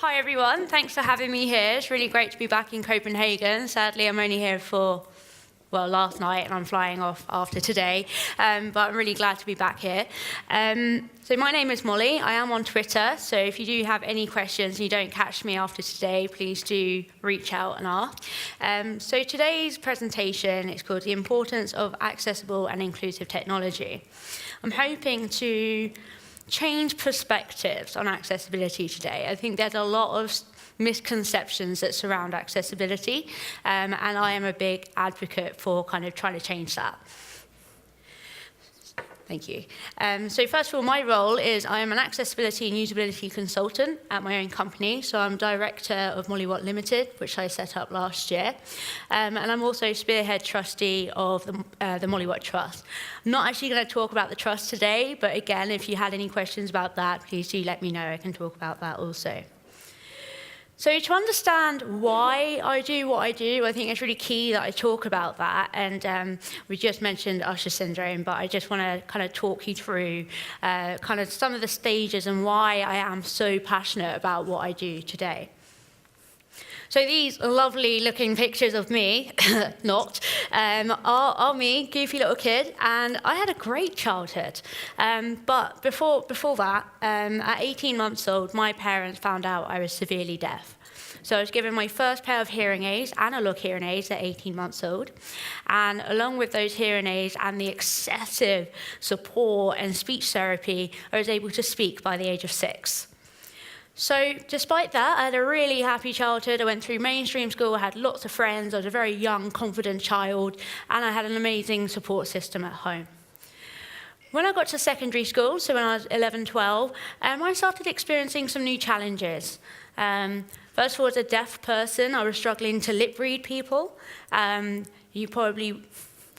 Hi everyone, thanks for having me here. It's really great to be back in Copenhagen. Sadly, I'm only here for, last night and I'm flying off after today, but I'm really glad to be back here. So my name is Molly, I am on Twitter, so if you do have any questions and you don't catch me after today, please do reach out and ask. So today's presentation is called The Importance of Accessible and Inclusive Technology. I'm hoping to change perspectives on accessibility today. I think there's a lot of misconceptions that surround accessibility, and I am a big advocate for kind of trying to change that. Thank you. So first of all, my role is I am an accessibility and usability consultant at my own company. So I'm director of Molly Watt Limited, which I set up last year. And I'm also spearhead trustee of the Molly Watt Trust. I'm not actually going to talk about the trust today, but again, if you had any questions about that, please do let me know. I can talk about that also. So to understand why I do what I do, I think it's really key that I talk about that. And we just mentioned Usher syndrome, but I just want to kind of talk you through kind of some of the stages and why I am so passionate about what I do today. So these lovely looking pictures of me, are me, goofy little kid, and I had a great childhood. But before that, at 18 months old, my parents found out I was severely deaf. So I was given my first pair of hearing aids, analog hearing aids, at 18 months old. And along with those hearing aids and the excessive support and speech therapy, I was able to speak by the age of 6. So despite that, I had a really happy childhood. I went through mainstream school, I had lots of friends, I was a very young, confident child, and I had an amazing support system at home. When I got to secondary school, so when I was 11, 12, I started experiencing some new challenges. First of all, as a deaf person, I was struggling to lip read people. You probably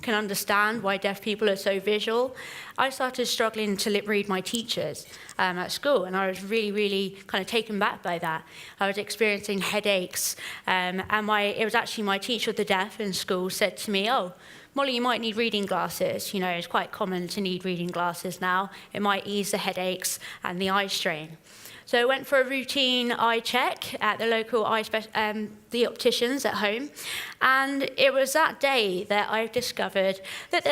can understand why deaf people are so visual. I started struggling to lip read my teachers at school, and I was really kind of taken back by that. I was experiencing headaches, and it was actually my teacher of the deaf in school said to me, "Oh, Molly, you might need reading glasses. You know, it's quite common to need reading glasses now. It might ease the headaches and the eye strain." So I went for a routine eye check at the local the opticians at home, and it was that day that I discovered that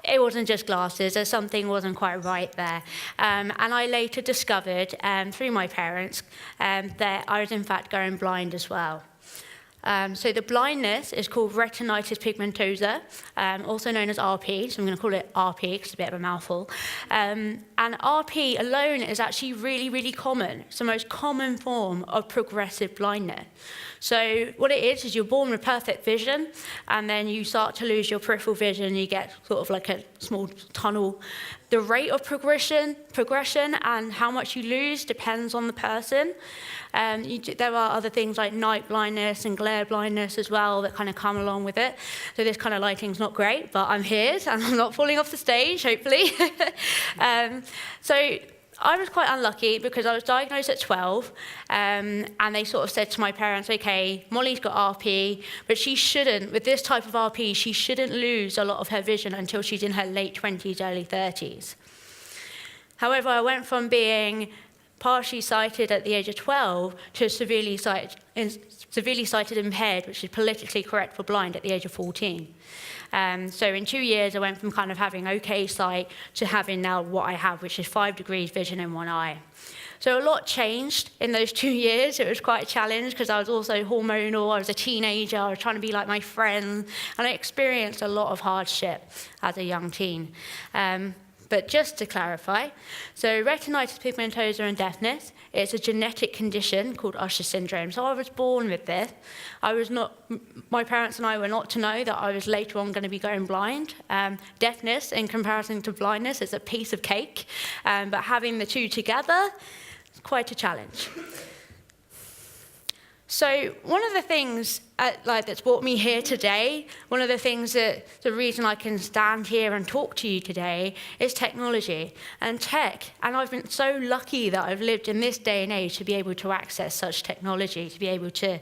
it wasn't just glasses, that something wasn't quite right there. And I later discovered, through my parents, that I was in fact going blind as well. So the blindness is called retinitis pigmentosa, also known as RP, so I'm going to call it RP because it's a bit of a mouthful. And RP alone is actually really common. It's the most common form of progressive blindness. So what it is you're born with perfect vision, and then you start to lose your peripheral vision, you get sort of like a small tunnel. The rate of progression and how much you lose depends on the person. There are other things like night blindness and glare blindness as well that kind of come along with it. So this kind of lighting's not great, but I'm here and I'm not falling off the stage, hopefully. So I was quite unlucky because I was diagnosed at 12, and they sort of said to my parents, okay, Molly's got RP, but she shouldn't, with this type of RP, she shouldn't lose a lot of her vision until she's in her late 20s, early 30s. However, I went from being partially sighted at the age of 12 to severely sighted impaired, which is politically correct for blind, at the age of 14. So in 2 years, I went from kind of having okay sight to having now what I have, which is 5 degrees vision in one eye. So a lot changed in those 2 years. It was quite a challenge because I was also hormonal. I was a teenager. I was trying to be like my friends. And I experienced a lot of hardship as a young teen. But just to clarify, so retinitis pigmentosa and deafness, it's a genetic condition called Usher syndrome. So I was born with this. My parents and I were not to know that I was later on going to be going blind. Deafness, in comparison to blindness, is a piece of cake. But having the two together is quite a challenge. So one of the things that's brought me here today, one of the things that the reason I can stand here and talk to you today is technology and tech. And I've been so lucky that I've lived in this day and age to be able to access such technology, to be able to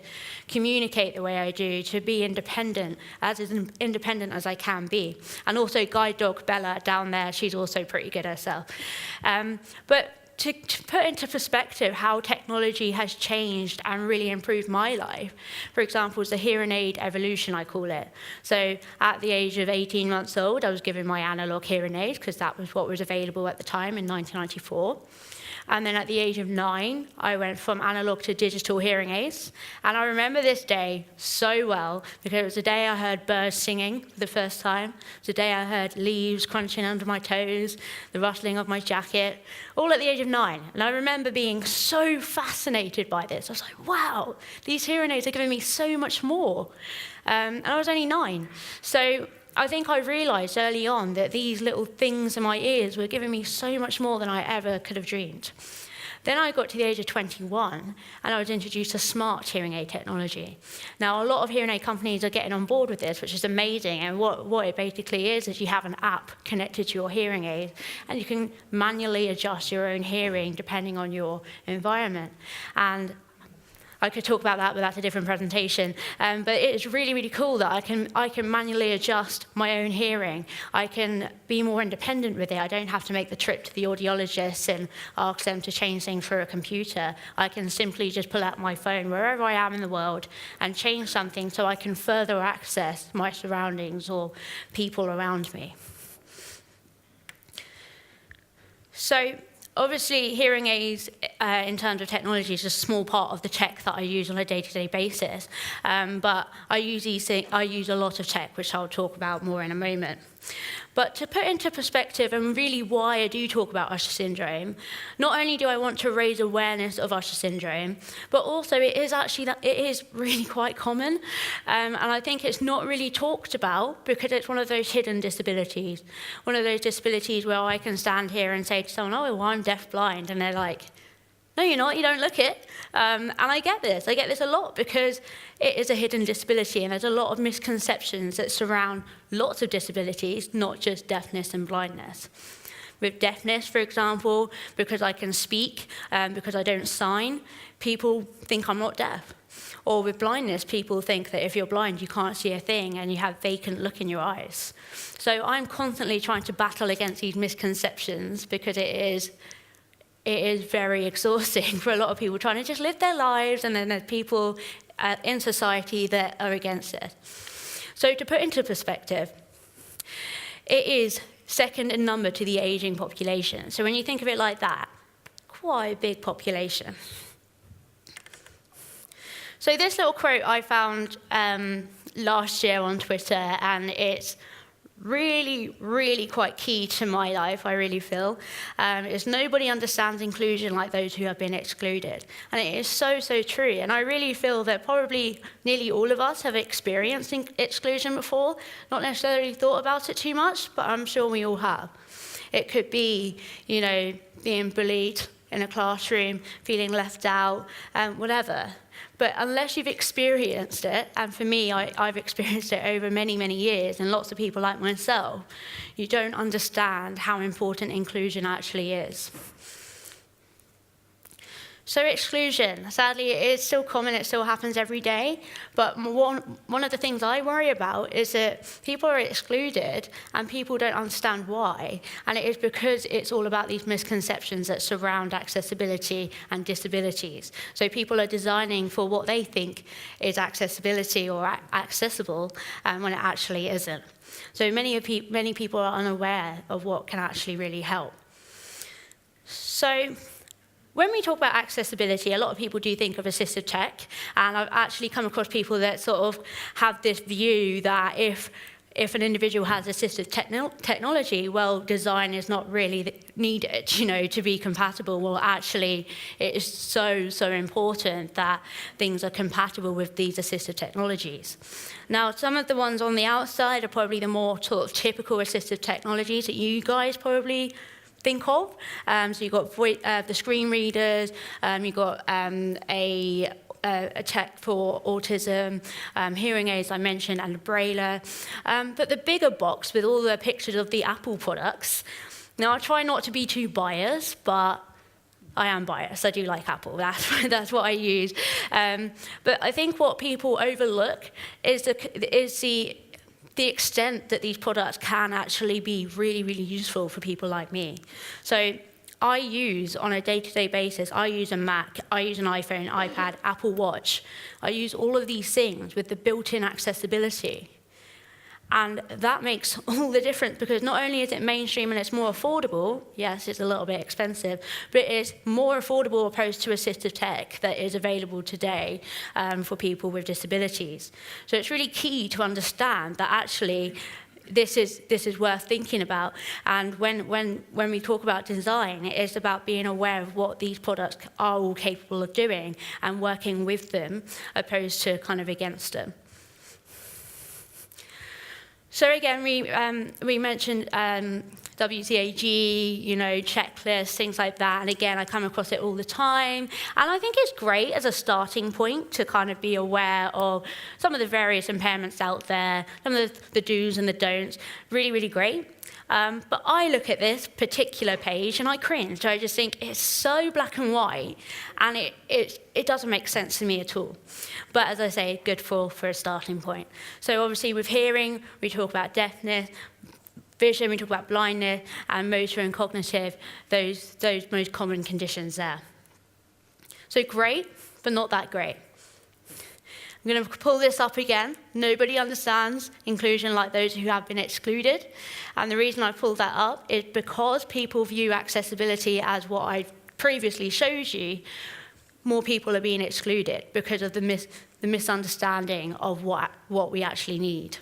communicate the way I do, to be independent as I can be. And also guide dog Bella down there, she's also pretty good herself. But to put into perspective how technology has changed and really improved my life, for example, is the hearing aid evolution, I call it. So at the age of 18 months old, I was given my analog hearing aid because that was what was available at the time in 1994. And then at the age of 9, I went from analog to digital hearing aids. And I remember this day so well because it was the day I heard birds singing for the first time. It was the day I heard leaves crunching under my toes, the rustling of my jacket, all at the age of 9. And I remember being so fascinated by this. I was like, wow, these hearing aids are giving me so much more. And I was only 9. So I think I realised early on that these little things in my ears were giving me so much more than I ever could have dreamed. Then I got to the age of 21, and I was introduced to smart hearing aid technology. Now, a lot of hearing aid companies are getting on board with this, which is amazing, and what it basically is you have an app connected to your hearing aid, and you can manually adjust your own hearing depending on your environment. And I could talk about that, but that's a different presentation. But it is really, really cool that I can manually adjust my own hearing. I can be more independent with it. I don't have to make the trip to the audiologist and ask them to change things through a computer. I can simply just pull out my phone wherever I am in the world and change something so I can further access my surroundings or people around me. So, obviously, hearing aids, in terms of technology, is a small part of the tech that I use on a day-to-day basis. But I use a lot of tech, which I'll talk about more in a moment. But to put into perspective, and really why I do talk about Usher syndrome, not only do I want to raise awareness of Usher syndrome, but also it is really quite common. And I think it's not really talked about because it's one of those hidden disabilities. One of those disabilities where I can stand here and say to someone, oh, well, I'm deaf-blind. And they're like, no, you're not, you don't look it. And I get this a lot because it is a hidden disability and there's a lot of misconceptions that surround lots of disabilities, not just deafness and blindness. With deafness, for example, because I can speak, because I don't sign, people think I'm not deaf. Or with blindness, people think that if you're blind, you can't see a thing and you have vacant look in your eyes. So I'm constantly trying to battle against these misconceptions because it is very exhausting for a lot of people trying to just live their lives, and then there's people in society that are against it. So to put into perspective, it is second in number to the aging population. So when you think of it like that, quite a big population. So this little quote I found last year on Twitter, and it's really, really quite key to my life, I really feel, is nobody understands inclusion like those who have been excluded. And it is so, so true. And I really feel that probably nearly all of us have experienced exclusion before, not necessarily thought about it too much, but I'm sure we all have. It could be, being bullied in a classroom, feeling left out, whatever. But unless you've experienced it, and for me, I've experienced it over many, many years, and lots of people like myself, you don't understand how important inclusion actually is. So exclusion, sadly, it is still common, it still happens every day, but one of the things I worry about is that people are excluded and people don't understand why, and it is because it's all about these misconceptions that surround accessibility and disabilities. So people are designing for what they think is accessibility or accessible when it actually isn't. So many people are unaware of what can actually really help. So when we talk about accessibility, a lot of people do think of assistive tech, and I've actually come across people that sort of have this view that if an individual has assistive technology, well, design is not really needed, to be compatible. Well, actually, it is so, so important that things are compatible with these assistive technologies. Now, some of the ones on the outside are probably the more sort of typical assistive technologies that you guys probably think of. So you've got the screen readers, you've got a tech for autism, hearing aids I mentioned, and a brailler. But the bigger box with all the pictures of the Apple products, now I try not to be too biased, but I am biased. I do like Apple. That's what I use. But I think what people overlook is the extent that these products can actually be really, really useful for people like me. So I use on a day-to-day basis, I use a Mac, I use an iPhone, iPad, Apple Watch. I use all of these things with the built-in accessibility. And that makes all the difference, because not only is it mainstream and it's more affordable, yes, it's a little bit expensive, but it's more affordable opposed to assistive tech that is available today for people with disabilities. So it's really key to understand that actually this is worth thinking about. And when we talk about design, it is about being aware of what these products are all capable of doing and working with them opposed to kind of against them. So again, we mentioned WCAG, checklists, things like that. And again, I come across it all the time. And I think it's great as a starting point to kind of be aware of some of the various impairments out there, some of the do's and the don'ts. Really, really great. But I look at this particular page and I cringe. I just think it's so black and white, and it doesn't make sense to me at all. But as I say, good for a starting point. So obviously with hearing, we talk about deafness, vision, we talk about blindness, and motor and cognitive, those most common conditions there. So great, but not that great. I'm going to pull this up again. Nobody understands inclusion like those who have been excluded. And the reason I pulled that up is because people view accessibility as what I previously showed you, more people are being excluded because of the misunderstanding of what we actually need.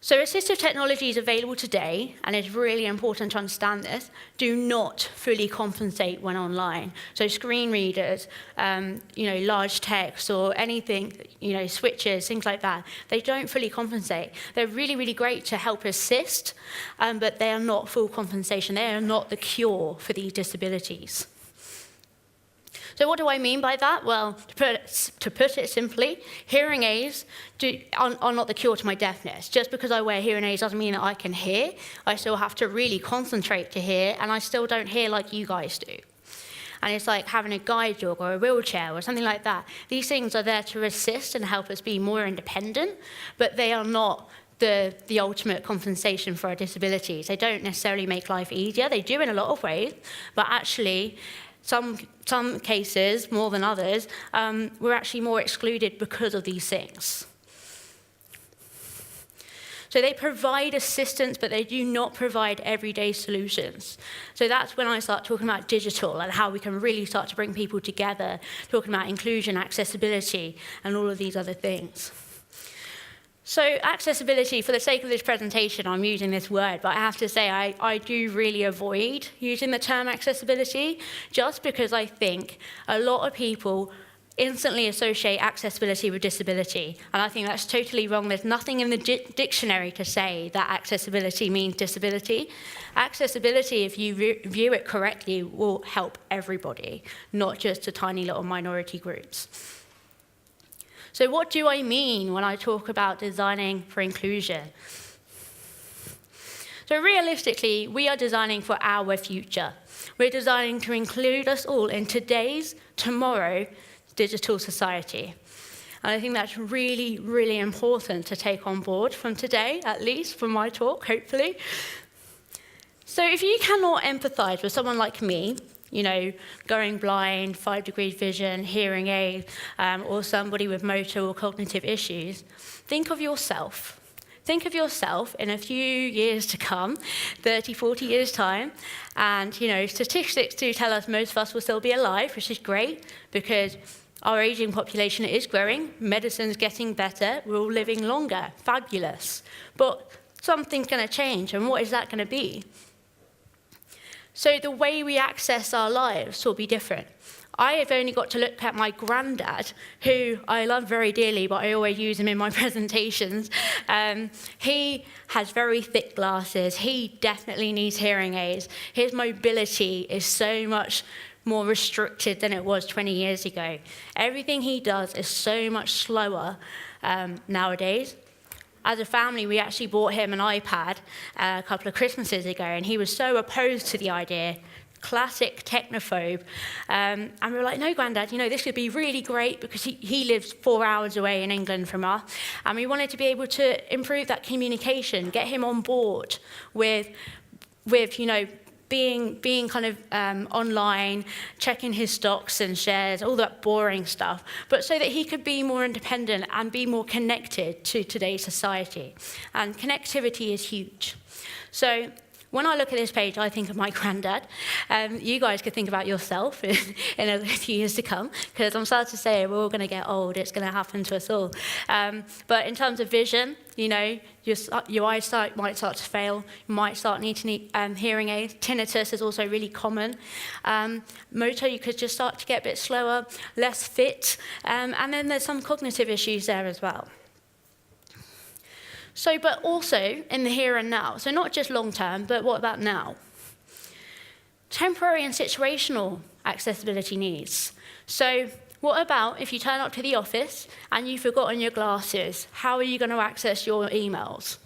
So assistive technologies available today, and it's really important to understand this, do not fully compensate when online. So screen readers, large text or anything, switches, things like that, they don't fully compensate. They're really, really great to help assist, but they are not full compensation. They are not the cure for these disabilities. So what do I mean by that? Well, to put it simply, hearing aids are not the cure to my deafness. Just because I wear hearing aids doesn't mean that I can hear. I still have to really concentrate to hear, and I still don't hear like you guys do. And it's like having a guide dog or a wheelchair or something like that. These things are there to assist and help us be more independent, but they are not the ultimate compensation for our disabilities. They don't necessarily make life easier. They do in a lot of ways, but actually, some cases, more than others, we're actually more excluded because of these things. So they provide assistance, but they do not provide everyday solutions. So that's when I start talking about digital and how we can really start to bring people together, talking about inclusion, accessibility, and all of these other things. So accessibility, for the sake of this presentation, I'm using this word, but I have to say I do really avoid using the term accessibility, just because I think a lot of people instantly associate accessibility with disability, and I think that's totally wrong. There's nothing in the dictionary to say that accessibility means disability. Accessibility, if you view it correctly, will help everybody, not just a tiny little minority groups. So what do I mean when I talk about designing for inclusion? So realistically, we are designing for our future. We're designing to include us all in today's, tomorrow, digital society. And I think that's really, really important to take on board from today, at least from my talk, hopefully. So if you cannot empathize with someone like me, going blind, 5 degrees vision, hearing aid, or somebody with motor or cognitive issues, think of yourself. Think of yourself in a few years to come, 30, 40 years' time, and, statistics do tell us most of us will still be alive, which is great, because our aging population is growing, medicine's getting better, we're all living longer, fabulous. But something's going to change, and what is that going to be? So the way we access our lives will be different. I have only got to look at my granddad, who I love very dearly, but I always use him in my presentations. He has very thick glasses. He definitely needs hearing aids. His mobility is so much more restricted than it was 20 years ago. Everything he does is so much slower nowadays. As a family, we actually bought him an iPad a couple of Christmases ago, and he was so opposed to the idea, classic technophobe. And we were like, no, Grandad, this could be really great, because he lives 4 hours away in England from us. And we wanted to be able to improve that communication, get him on board with being kind of online, checking his stocks and shares, all that boring stuff, but so that he could be more independent and be more connected to today's society. And connectivity is huge. So when I look at this page, I think of my granddad. You guys could think about yourself in a few years to come, because I'm sad to say we're all going to get old. It's going to happen to us all. But in terms of vision, you know, your eyesight might start to fail. You might start needing hearing aids. Tinnitus is also really common. Motor, you could just start to get a bit slower, less fit. And then there's some cognitive issues there as well. So, but also in the here and now. So not just long term, but what about now? Temporary and situational accessibility needs. So what about if you turn up to the office and you've forgotten your glasses? How are you going to access your emails?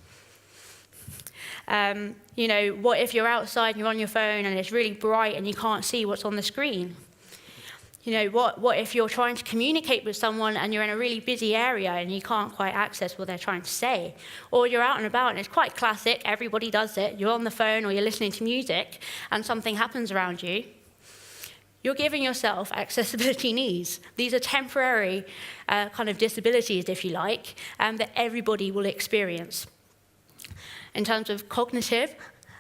You know, what if you're outside and you're on your phone and it's really bright and you can't see what's on the screen? You know, what if you're trying to communicate with someone and you're in a really busy area and you can't quite access what they're trying to say? Or you're out and about, and it's quite classic, everybody does it. You're on the phone or you're listening to music and something happens around you. You're giving yourself accessibility needs. These are temporary kind of disabilities, if you like, that everybody will experience. In terms of cognitive,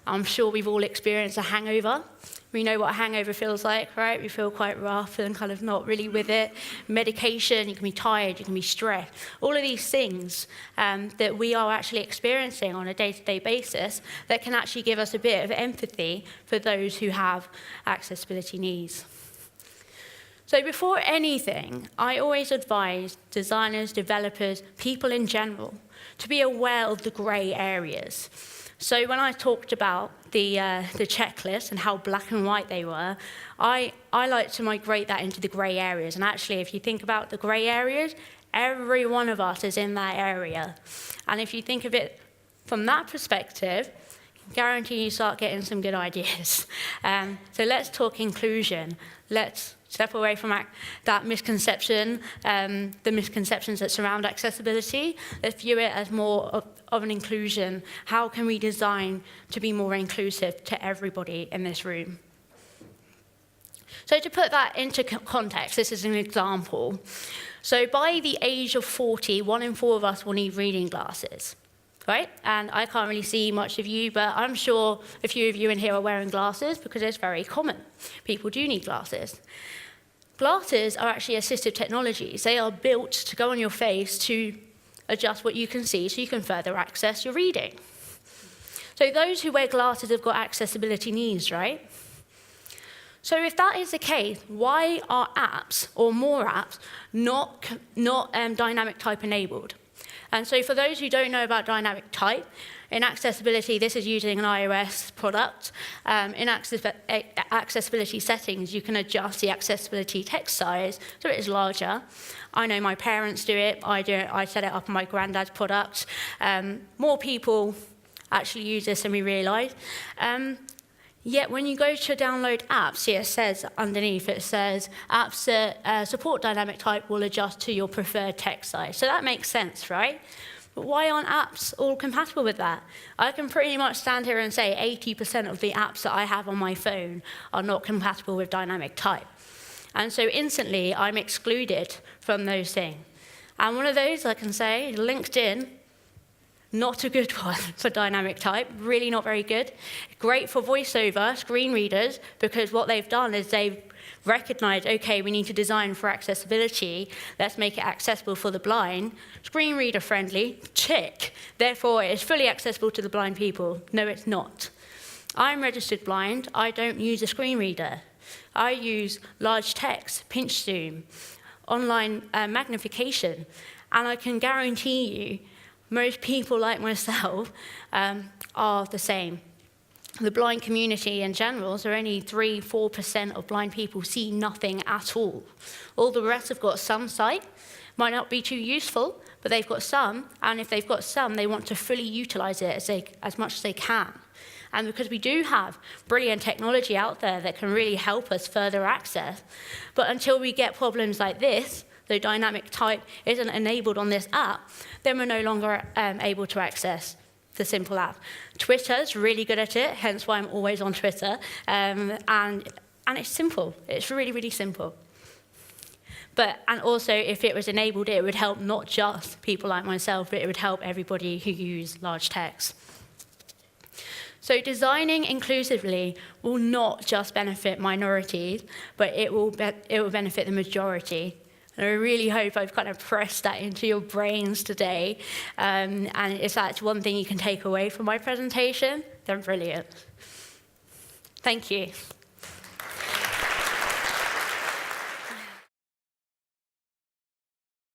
I'm sure we've all experienced a hangover. We know what a hangover feels like, right? We feel quite rough and kind of not really with it. Medication, you can be tired, you can be stressed. All of these things that we are actually experiencing on a day-to-day basis that can actually give us a bit of empathy for those who have accessibility needs. So before anything, I always advise designers, developers, people in general, to be aware of the grey areas. So when I talked about the checklist and how black and white they were, I like to migrate that into the grey areas. And actually, if you think about the grey areas, every one of us is in that area. And if you think of it from that perspective, I guarantee you start getting some good ideas. So let's talk inclusion. Let's step away from that misconception, the misconceptions that surround accessibility. Let's view it as more of an inclusion. How can we design to be more inclusive to everybody in this room? So to put that into context, this is an example. So by the age of 40, 1 in 4 of us will need reading glasses, right? And I can't really see much of you, but I'm sure a few of you in here are wearing glasses because it's very common. People do need glasses. Glasses are actually assistive technologies. They are built to go on your face to adjust what you can see so you can further access your reading. So those who wear glasses have got accessibility needs, right? So if that is the case, why are apps, or more apps, not dynamic type enabled? And so for those who don't know about dynamic type, in accessibility, this is using an iOS product. In accessibility settings, you can adjust the accessibility text size so it is larger. I know my parents do it. I do it. I set it up on my granddad's product. More people actually use this than we realise. Yet when you go to download apps, see, it says underneath, it says apps that support dynamic type will adjust to your preferred text size. So that makes sense, right? But why aren't apps all compatible with that? I can pretty much stand here and say 80% of the apps that I have on my phone are not compatible with dynamic type. And so instantly, I'm excluded from those things. And one of those, I can say, LinkedIn, not a good one for dynamic type, really not very good. Great for voiceover, screen readers, because what they've done is they've recognized, okay, we need to design for accessibility, let's make it accessible for the blind. Screen reader friendly, tick. Therefore, it is fully accessible to the blind people. No, it's not. I'm registered blind, I don't use a screen reader. I use large text, pinch zoom, online magnification, and I can guarantee you most people like myself are the same. The blind community in general, so only 3-4% of blind people see nothing at all. All the rest have got some sight, might not be too useful, but they've got some, and if they've got some, they want to fully utilize it as much as they can. And because we do have brilliant technology out there that can really help us further access, but until we get problems like this, the dynamic type isn't enabled on this app, then we're no longer able to access the simple app. Twitter's really good at it, hence why I'm always on Twitter. And it's simple. It's really, really simple. And also, if it was enabled, it would help not just people like myself, but it would help everybody who use large text. So designing inclusively will not just benefit minorities, but it will benefit the majority. And I really hope I've kind of pressed that into your brains today. And if that's one thing you can take away from my presentation, then brilliant. Thank you.